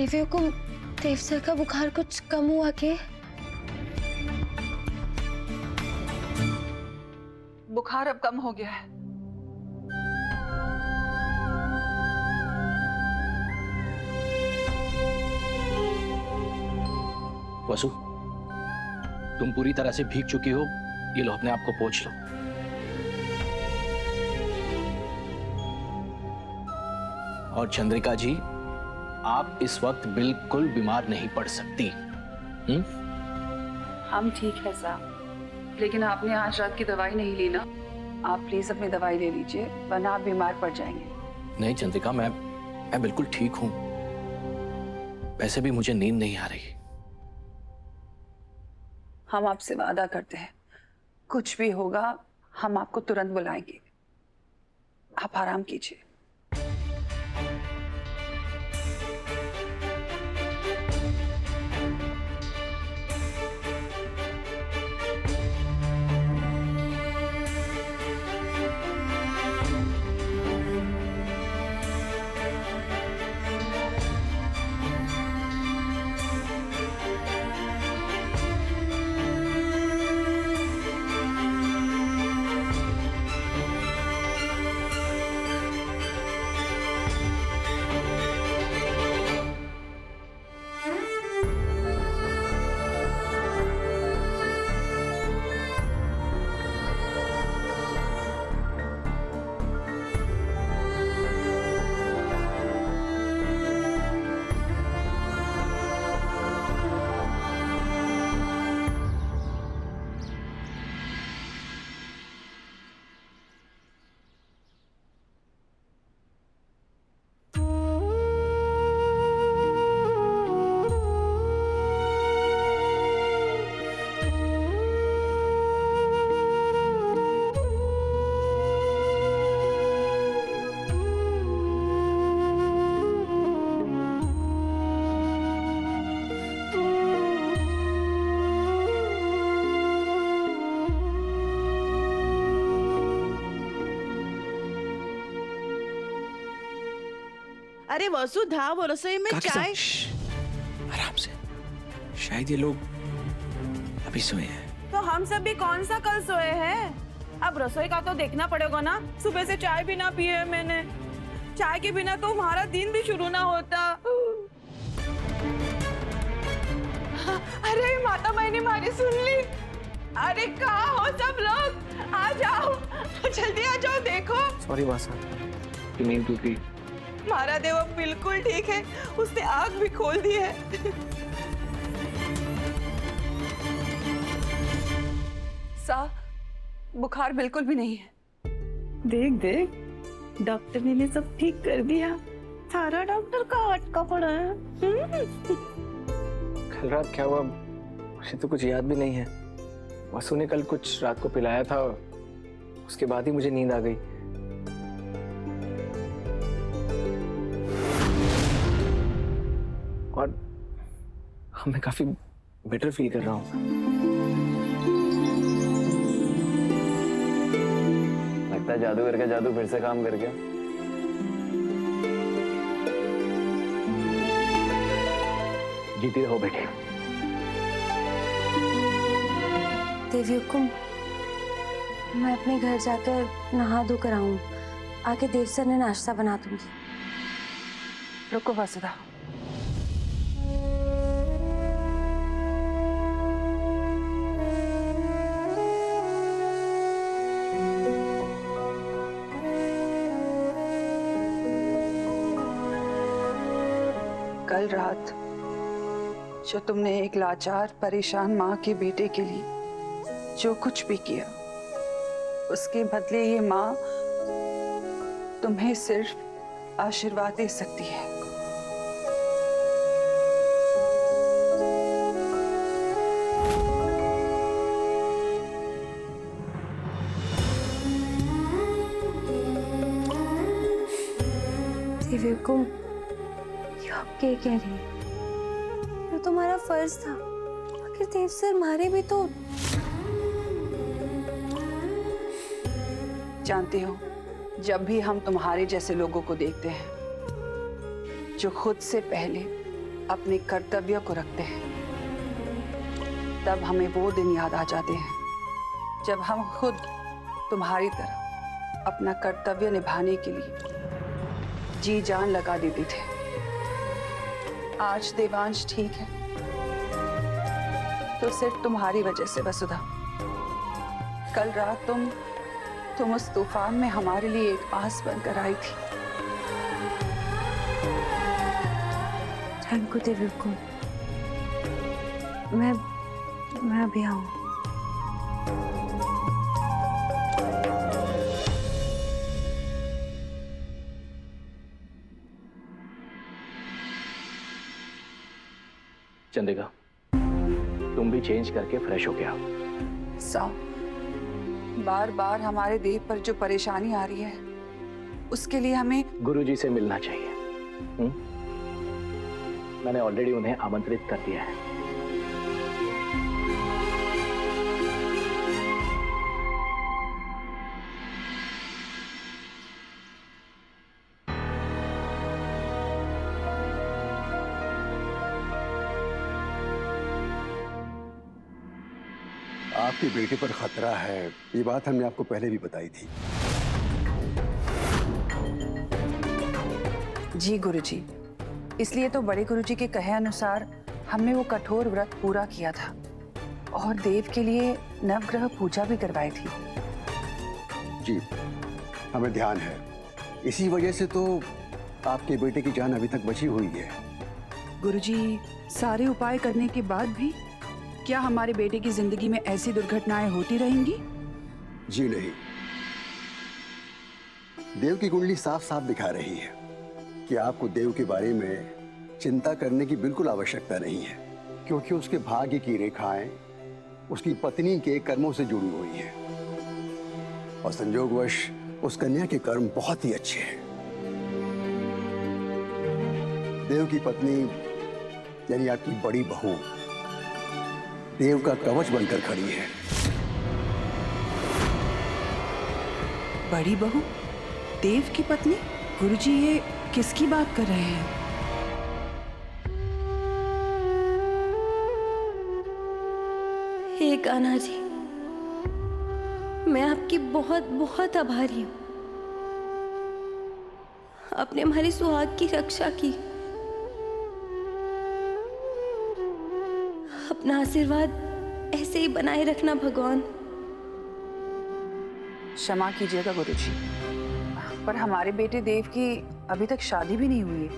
देवी को देव सर का बुखार कुछ कम हुआ के? बुखार अब कम हो गया है। वसु, तुम पूरी तरह से भीग चुकी हो, ये लो अपने आप को पोंछ लो। और चंद्रिका जी, आप इस वक्त बिल्कुल बीमार नहीं पड़ सकती। हम ठीक है साहब, लेकिन आपने आज रात की दवाई नहीं ली ना। आप प्लीज अपनी दवाई ले लीजिए, वरना आप बीमार पड़ जाएंगे। नहीं चंद्रिका, मैं बिल्कुल ठीक हूं। वैसे भी मुझे नींद नहीं आ रही। हम आपसे वादा करते हैं, कुछ भी होगा हम आपको तुरंत बुलाएंगे। आप आराम कीजिए। अरे वसुधा, वो रसोई में चाय। आराम से, शायद ये लोग अभी सोए हैं। तो हम सब भी कौन सा कल सोए हैं? अब रसोई का तो देखना पड़ेगा ना। सुबह से चाय भी ना पी है मैंने। चाय के बिना तो हमारा दिन भी शुरू ना होता। अरे माता मैंने मारी सुन ली। अरे कहाँ हो सब लोग? आ जाओ, जल्दी आ जाओ। देखो सॉरी वासा, नींद टूट गई। हमारा देव अब बिल्कुल ठीक है, उसने आँख भी खोल दी है। सा बुखार बिल्कुल भी नहीं है। देख देख, डॉक्टर ने सब ठीक कर दिया। सारा डॉक्टर का अटका पड़ा है। कल रात क्या हुआ मुझे तो कुछ याद भी नहीं है। वसु ने कल कुछ रात को पिलाया था, उसके बाद ही मुझे नींद आ गई। और मैं काफी बेटर फील कर रहा हूँ। लगता है जादूगर का जादू फिर से काम कर गया। जीती रहो बेटे। देवी हुकुम, मैं अपने घर जाकर नहा धो कर आऊं। आके देव सर ने नाश्ता बना दूंगी। रुको वसुधा, कल रात जो तुमने एक लाचार परेशान माँ के बेटे के लिए जो कुछ भी किया, उसके बदले ये माँ तुम्हें सिर्फ आशीर्वाद दे सकती है। देवी हुकुम, आप क्या कह रही है? ये तुम्हारा फर्ज था। आखिर देव सर मारे भी तो। जानती हो, जब भी हम तुम्हारे जैसे लोगों को देखते हैं जो खुद से पहले अपने कर्तव्य को रखते हैं, तब हमें वो दिन याद आ जाते हैं जब हम खुद तुम्हारी तरह अपना कर्तव्य निभाने के लिए जी जान लगा देते थे। आज देवांश ठीक है तो सिर्फ तुम्हारी वजह से वसुधा। कल रात तुम उस तूफान में हमारे लिए एक आस बनकर आई थी। थैंक यू देवी को। मैं अभी आऊँ। चंद्रिका, तुम भी चेंज करके फ्रेश हो गया। साव, बार बार हमारे देव पर जो परेशानी आ रही है उसके लिए हमें गुरुजी से मिलना चाहिए। मैंने ऑलरेडी उन्हें आमंत्रित कर दिया है। आपके बेटे पर खतरा है, ये बात हमने आपको पहले भी बताई थी। जी गुरुजी, इसलिए तो बड़े गुरुजी के कहे अनुसार हमने वो कठोर व्रत पूरा किया था और देव के लिए नवग्रह पूजा भी करवाई थी। जी, हमें ध्यान है। इसी वजह से तो आपके बेटे की जान अभी तक बची हुई है। गुरुजी, सारे उपाय करने के बाद भी क्या हमारे बेटे की जिंदगी में ऐसी दुर्घटनाएं होती रहेंगी? जी नहीं, देव की कुंडली साफ साफ दिखा रही है कि आपको देव के बारे में चिंता करने की बिल्कुल आवश्यकता नहीं है, क्योंकि उसके भाग्य की रेखाएं उसकी पत्नी के कर्मों से जुड़ी हुई हैं और संयोगवश उस कन्या के कर्म बहुत ही अच्छे हैं। देव की पत्नी यानी आपकी बड़ी बहू देव का कवच बनकर खड़ी है। बड़ी बहू, देव की पत्नी? गुरुजी, ये किसकी बात कर रहे हैं? हे कान्हा जी, मैं आपकी बहुत बहुत आभारी हूँ। आपने हमारी सुहाग की रक्षा की। अपना आशीर्वाद ऐसे ही बनाए रखना भगवान। क्षमा कीजिएगा गुरुजी, पर हमारे बेटे देव की अभी तक शादी भी नहीं हुई है।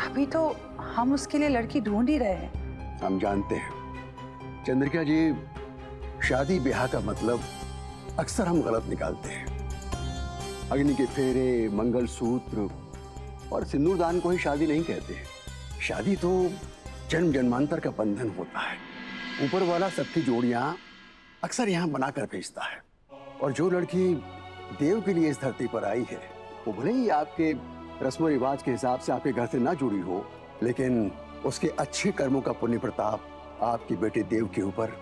अभी तो हम उसके लिए लड़की ढूंढ ही रहे हैं। हम जानते हैं चंद्रिका जी, शादी ब्याह का मतलब अक्सर हम गलत निकालते हैं। अग्नि के फेरे, मंगलसूत्र और सिंदूरदान को ही शादी नहीं कहते हैं। शादी तो जन्म जन्मांतर का बंधन होता है। ऊपर वाला सबकी जोड़ियां अक्सर यहाँ बनाकर भेजता है। और जो लड़की देव के लिए इस धरती पर आई है, वो भले ही आपके रस्म रिवाज के हिसाब से आपके घर से ना जुड़ी हो, लेकिन उसके अच्छे कर्मों का पुण्य प्रताप आपके बेटे देव के ऊपर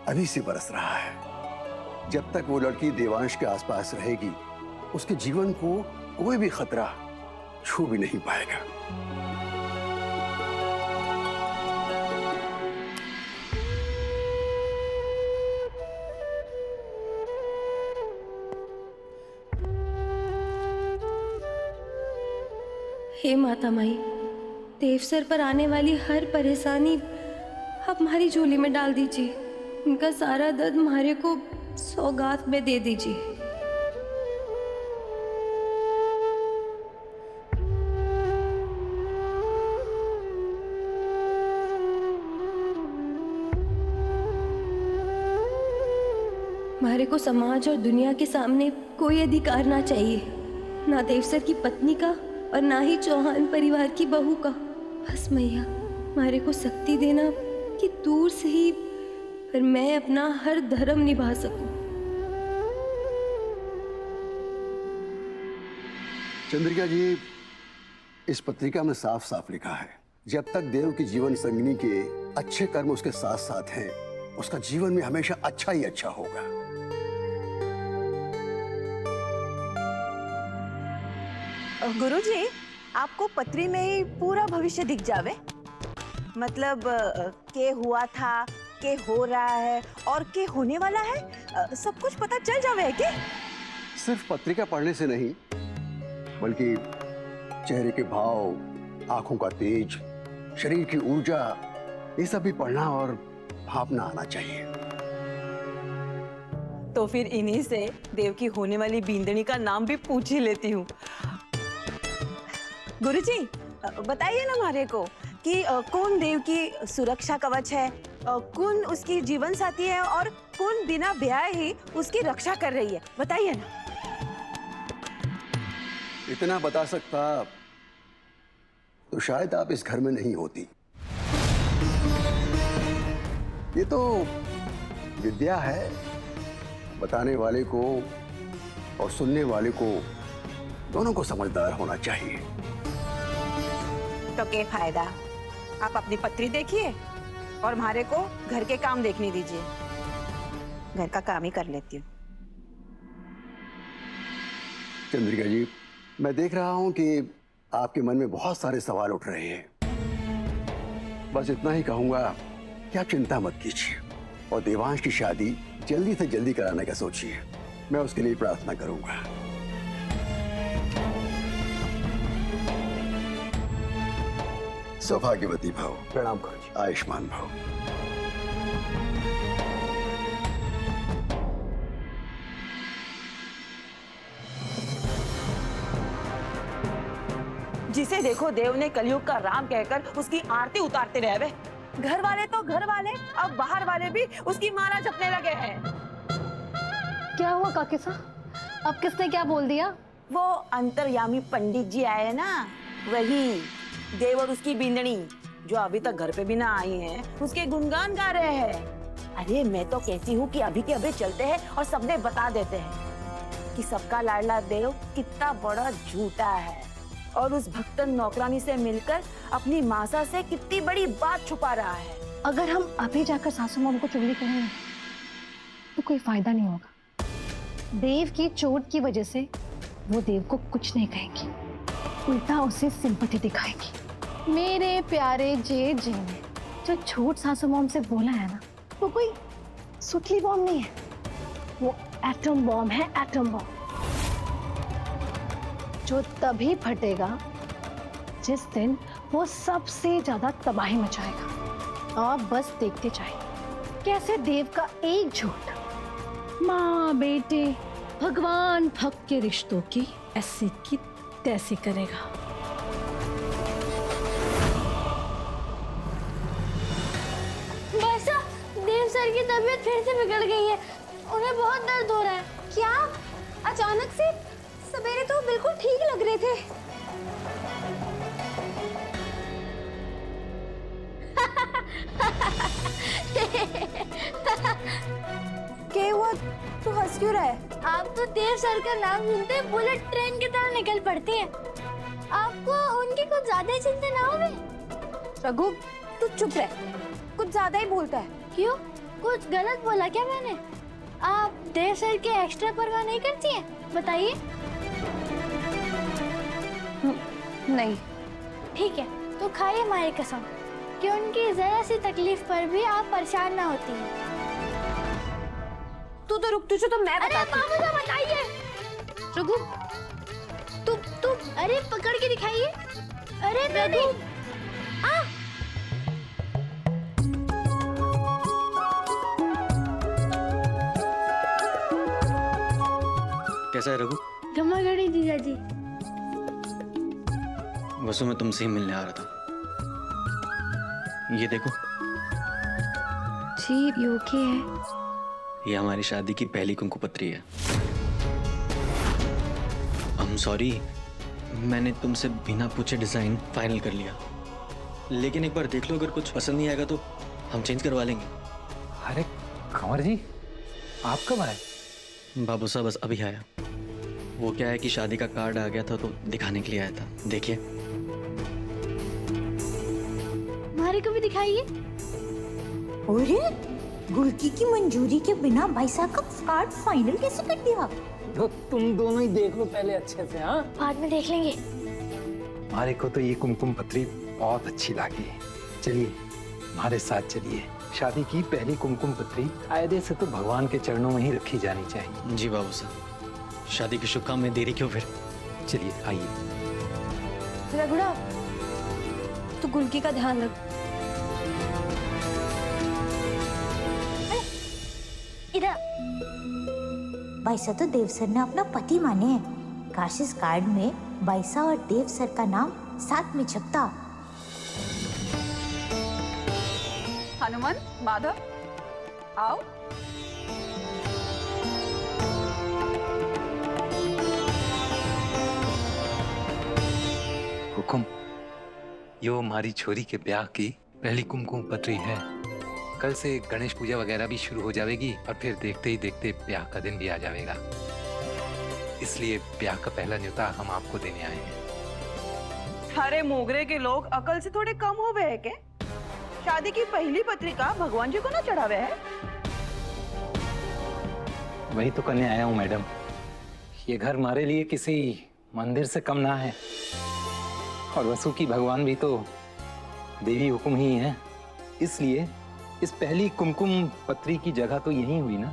अभी से बरस रहा है। जब तक वो लड़की देवांश के आसपास रहेगी, उसके जीवन को कोई भी खतरा छू भी नहीं पाएगा। हे माता माई, देव सर पर आने वाली हर परेशानी आप हमारी झोली में डाल दीजिए। उनका सारा दर्द हमारे को सौगात में दे दीजिए। हमारे को समाज और दुनिया के सामने कोई अधिकार ना चाहिए, ना देवसर की पत्नी का और ना ही चौहान परिवार की बहू का। बस मैया हमारे को शक्ति देना कि दूर से ही पर मैं अपना हर धर्म निभा सकूं। चंद्रिका जी, इस पत्रिका में साफ साफ लिखा है, जब तक देव की जीवन संगिनी के अच्छे कर्म उसके साथ साथ हैं, उसका जीवन में हमेशा अच्छा ही अच्छा होगा। गुरुजी, आपको पत्री में ही पूरा भविष्य दिख जावे? मतलब के हुआ था, के हो रहा है और के होने वाला है, सब कुछ पता चल जावे क्या? सिर्फ पत्रिका पढ़ने से नहीं, बल्कि चेहरे के भाव, आंखों का तेज, शरीर की ऊर्जा, ये सब भी पढ़ना और भापना आना चाहिए। तो फिर इन्हीं से देव की होने वाली बींदनी का नाम भी पूछ ही लेती हूँ। गुरुजी, बताइए ना हमारे को कि कौन देव की सुरक्षा कवच है, कौन उसकी जीवन साथी है और कौन बिना ब्याह ही उसकी रक्षा कर रही है, बताइए ना। इतना बता सकता तो शायद आप इस घर में नहीं होती। ये तो विद्या है, बताने वाले को और सुनने वाले को दोनों को समझदार होना चाहिए। तो क्या फायदा, आप अपनी पत्री देखिए और हमारे को घर के काम देखने दीजिए। घर का काम ही कर लेती हूँ। चंद्रिका जी, मैं देख रहा हूं कि आपके मन में बहुत सारे सवाल उठ रहे हैं। बस इतना ही कहूंगा कि आप चिंता मत कीजिए और देवांश की शादी जल्दी से जल्दी कराने का सोचिए। मैं उसके लिए प्रार्थना करूंगा। सौभाग्यवती भव। प्रणाम गुरुजी। आयुष्मान भव। जिसे देखो देव ने कलयुग का राम कहकर उसकी आरती उतारते रहे। घर वाले तो घर वाले, अब बाहर वाले भी उसकी माला जपने लगे हैं। क्या हुआ काकी साहब, अब किसने क्या बोल दिया? वो अंतर्यामी पंडित जी आए हैं ना, वही देव और उसकी बींदनी जो अभी तक घर पे भी ना आई हैं, उसके गुणगान गा रहे हैं। अरे मैं तो कहती हूँ कि अभी के अभी चलते हैं और सबने बता देते हैं कि सबका लाडला देव कितना बड़ा झूठा है और उस भक्तन नौकरानी से मिलकर अपनी मासा से कितनी बड़ी बात छुपा रहा है। अगर हम अभी जाकर सासू माँ को चुगली करेंगे तो कोई फायदा नहीं होगा। देव की चोट की वजह से वो देव को कुछ नहीं कहेंगी, उल्टा उसे सिंपैथी दिखाएंगी। मेरे प्यारे जे ने जो झूठ सासू मॉम से बोला है ना, वो कोई सुतली बॉम्ब नहीं है, वो एटम बॉम्ब है, एटम बॉम्ब, जो तभी फटेगा जिस दिन वो सबसे ज्यादा तबाही मचाएगा। आप बस देखते जाइए कैसे देव का एक झूठ माँ बेटे भगवान भक्त के रिश्तों की ऐसी की तैसी करेगा। बस देव सर की तबीयत फिर से बिगड़ गई है, उन्हें बहुत दर्द हो रहा है। क्या अचानक से? सवेरे तो बिल्कुल ठीक लग रहे थे। क्या हुआ, तू हंस क्यों रहा है? आप तो देव सर का नाम सुनते बुलेट ट्रेन की तरह निकल पड़ती हैं। आपको उनकी कुछ ज्यादा ही चिंता ना होवे? रघु, तू चुप रह, कुछ ज्यादा ही बोलता है। क्यों, कुछ गलत बोला क्या मैंने? आप देव सर के एक्स्ट्रा परवाह नहीं करती हैं? बताइए। नहीं। ठीक है, तो खाइए हमारी कसम कि उनकी जरा सी तकलीफ पर भी आप परेशान ना होती हैं। तू तो रुक, तुझे तो मैं अरे बताती हूँ। मामू बताइए। रघु, तू अरे पकड़ के दिखाइए। अरे मैंने कैसा है रघु? क्षमा करें जीजा जी। वसु मैं तुमसे ही मिलने आ रहा था। ये देखो, जी योगी है। ये हमारी शादी की पहली कुंकु पत्री है। I'm sorry, मैंने तुमसे बिना पूछे डिजाइन फाइनल कर लिया, लेकिन एक बार देख लो, अगर कुछ पसंद नहीं आएगा तो हम चेंज करवा लेंगे। अरे कंवर जी, आप कब आए? बाबू साहब बस अभी आया। वो क्या है कि शादी का कार्ड आ गया था तो दिखाने के लिए आया था। देखिए। हमारे को भी दिखाइए। अरे गुलकी की मंजूरी के बिना भाई साहब का कार्ड फाइनल कैसे कर दिया? तो तुम दोनों ही देख लो पहले अच्छे से। हाँ, बाद में देख लेंगे। हमारे को तो ये कुमकुम पत्री बहुत अच्छी लगी। चलिए हमारे साथ चलिए। शादी की पहली कुमकुम पत्री कायदे से तो भगवान के चरणों में ही रखी जानी चाहिए। जी बाबू साहब, शादी की शुभकामनाएं, देरी क्यों फिर? चलिए आइए। रघुड़ा, तू गुलकी का ध्यान रख। इधर बाईसा तो देव सर ने अपना पति माने हैं। काश इस कार्ड में बाईसा और देव सर का नाम साथ में छपता। हनुमान, माधव, आओ। हुकुम, यो हमारी छोरी के ब्याह की पहली कुमकुम पत्री है। कल से गणेश पूजा वगैरह भी शुरू हो जाएगी और फिर देखते ही देखते ब्याह का दिन भी आ जाएगा। इसलिए ब्याह का पहला न्योता हम आपको देने आए हैं। अरे मोगरे के लोग अकल से थोड़े कम हो गए के? शादी की पहली पत्रिका भगवान जी को ना चढ़ावे है? वही तो करने आया हूँ मैडम। ये घर हमारे लिए किसी मंदिर से कम ना है। और वसु की भगवान भी तो देवी हुकुम ही है। इसलिए इस पहली कुमकुम पत्री की जगह तो यही हुई ना।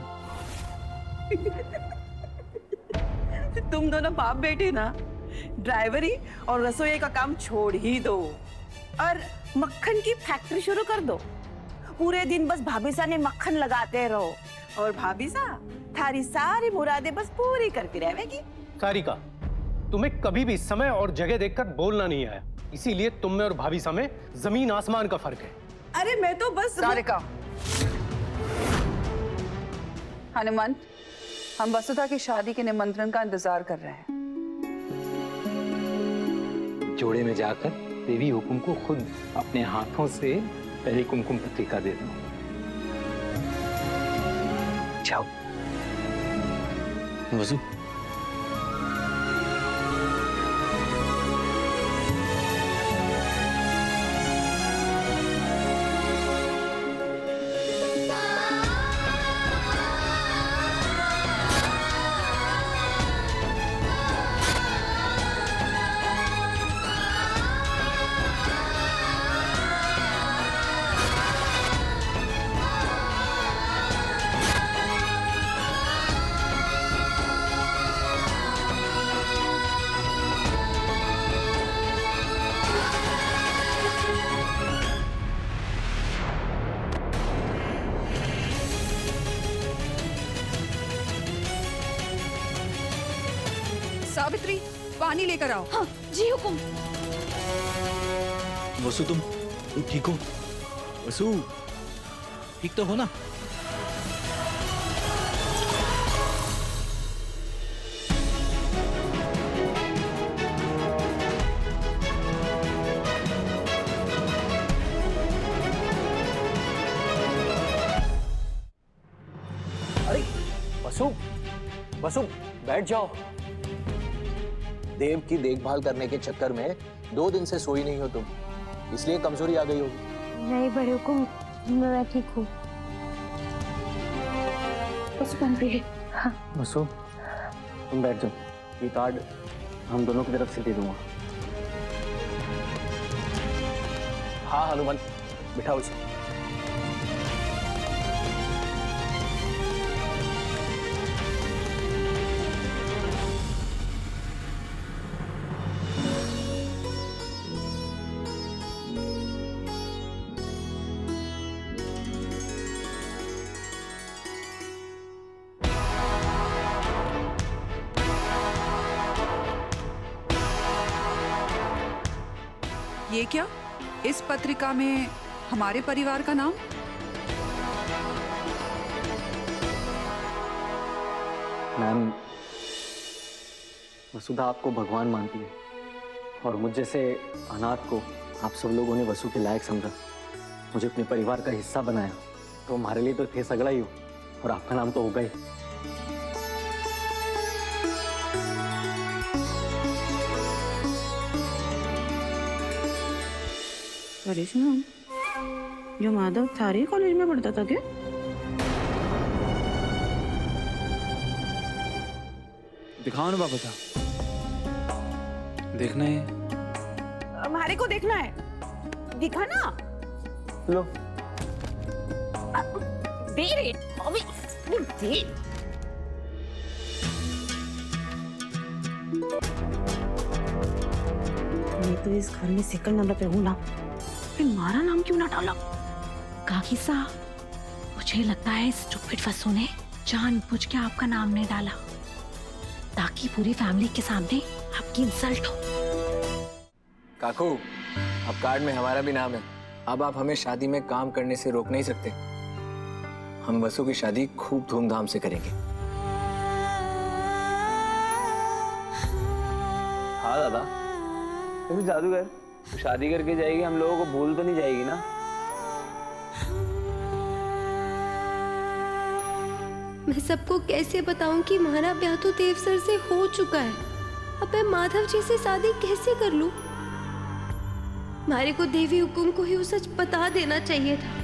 तुम दोनों बाप बेटे ना, ड्राइवरी और रसोई का काम छोड़ ही दो और मक्खन की फैक्ट्री शुरू कर दो। पूरे दिन बस भाभी सा ने मक्खन लगाते रहो और भाभी सा थारी सारी मुरादें बस पूरी करती रहेगी। सारिका, तुम्हें कभी भी समय और जगह देखकर बोलना नहीं आया, इसीलिए तुम में और भाभी सा में जमीन आसमान का फर्क है। अरे मैं तो बस सारिका, हनुमान, हम वसुधा की शादी के निमंत्रण का इंतजार कर रहे हैं। जोड़े में जाकर देवी हुकुम को खुद अपने हाथों से पहली कुमकुम पत्रिका दे दो। जाओ। वसु, सावित्री, पानी लेकर आओ। हाँ जी हुकुम। वसु तुम ठीक हो? वसु, ठीक तो हो ना? अरे वसु, वसु बैठ जाओ। देव की देखभाल करने के चक्कर में 2 दिन से सोई नहीं हो तुम, इसलिए कमजोरी आ गई होगी। नहीं बड़े हुकुम, मैं ठीक हूँ। हाँ। वसु, तुम बैठ जाओ। ये कार्ड हम दोनों की तरफ से दे दूंगा। हाँ हनुमान, बिठाओ इसे। ये क्या? इस पत्रिका में हमारे परिवार का नाम? मैम, वसुधा आपको भगवान मानती है और मुझ जैसे अनाथ को आप सब लोगों ने वसु के लायक समझा, मुझे अपने परिवार का हिस्सा बनाया, तो हमारे लिए तो थे सगड़ा ही हो और आपका नाम तो होगा ही। जो माधव थारे कॉलेज में पढ़ता था क्या? दिखाओ ना बाबा था, देखना है। हमारे को देखना है, दिखा ना। लो, दे रे अभी दे। मैं तो इस घर में सेकंड नंबर पे हूँ ना, फिर हमारा नाम क्यों ना डाला? काकी साहब, मुझे लगता है स्टूपिड वसु ने जानबूझ के आपका नाम नहीं डाला ताकि पूरी फैमिली के सामने आपकी इंसल्ट हो। काकू, अब कार्ड में हमारा भी नाम है। अब आप हमें शादी में काम करने से रोक नहीं सकते। हम वसु की शादी खूब धूमधाम से करेंगे। हाँ दादा, वैसे जादूगर शादी करके जाएगी, हम लोगों को भूल तो नहीं जाएगी ना? मैं सबको कैसे बताऊं कि हमारा ब्याह तो देव सर से हो चुका है। अब मैं माधव जी से शादी कैसे कर लूं? हमारे को देवी हुकुम को ही वो सच बता देना चाहिए था।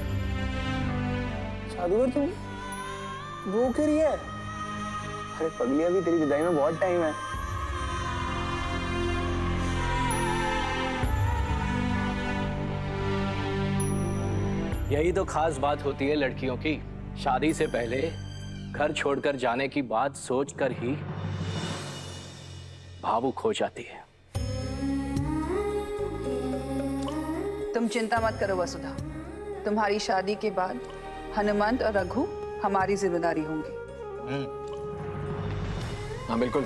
जादूगर तुम वो कर रही है? अरे पगली, अभी तेरी विदाई में बहुत टाइम है। यही तो खास बात होती है लड़कियों की। शादी से पहले घर छोड़कर जाने की बात सोचकर ही भावुक हो जाती है। तुम चिंता मत करो वसुधा, तुम्हारी शादी के बाद हनुमंत और रघु हमारी जिम्मेदारी होंगी। हाँ बिल्कुल,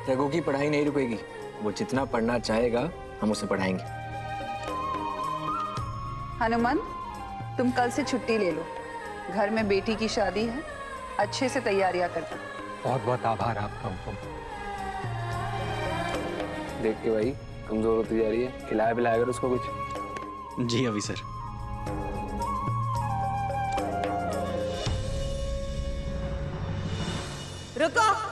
रघु की पढ़ाई नहीं रुकेगी। वो जितना पढ़ना चाहेगा हम उसे पढ़ाएंगे। हनुमंत, तुम कल से छुट्टी ले लो। घर में बेटी की शादी है, अच्छे से तैयारियां करना। बहुत बहुत आभार आपका हुकुम। देख के भाई कमजोर होती जा रही है, खिलाया पिलाया कर उसको कुछ। जी अभी सर। रुको।